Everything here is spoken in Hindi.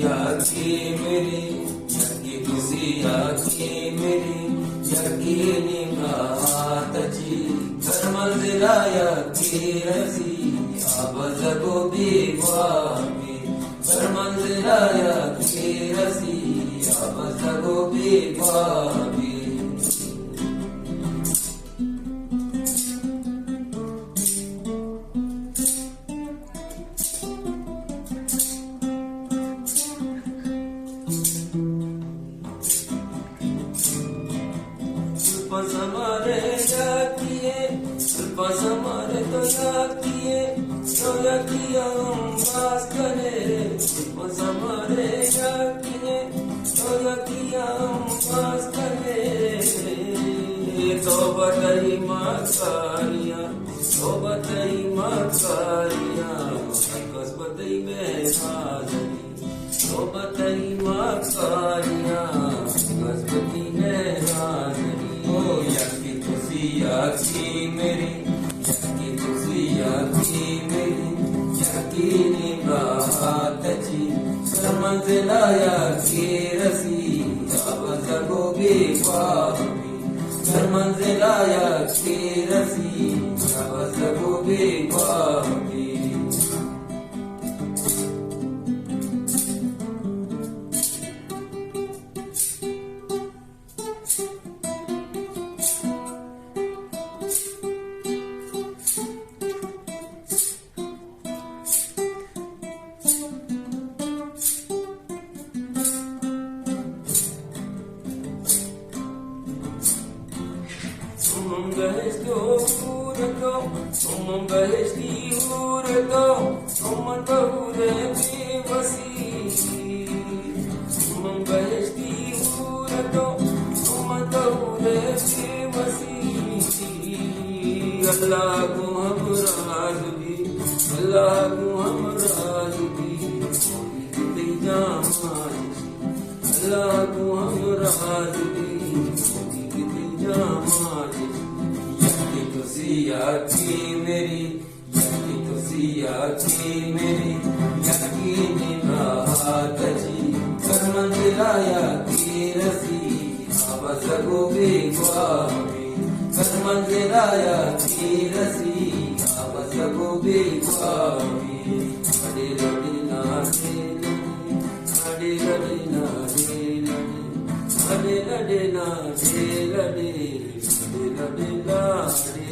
आखी मेरी यकी तुझी आखी मेरी यकीनी बातची घर मंजिला यकी रसी अब जगो बेवामी घर मंजिला यकी रसी अब जगो बेवामी समारे याकिए समारे तो याकिए बास करे समारे याकिए बास करे तो बताई मकारिया कस बताई मेहराजनी तो बताई मकारिया कस बताई मेहराजनी यकी तुझी आखी मेरी यकी तुझी आखी मेरी यकीनी बातची घर मंजिला यकी रसी अब जगो बेवामी घर मंजिला यकी रसी अब जगो बेवामी Someone beheshti urdo, someone bahure bevasi. Someone beheshti urdo, someone bahure bevasi. Allah ko hum raaz bhi, Allah ko hum raaz bhi. Koi jamaat, Allah ko hum raaz bhi, koi jamaat. आखी मेरी यकी तुझी आखी मेरी यकीनी बातची घर मंजिला यकी रसी अब जगो बेवामी घर मंजिला यकी रसी अब जगो बेवामी लड़े लड़े नाचे लड़े लड़े नाचे लड़े लड़े नाचे लड़े लड़े लड़े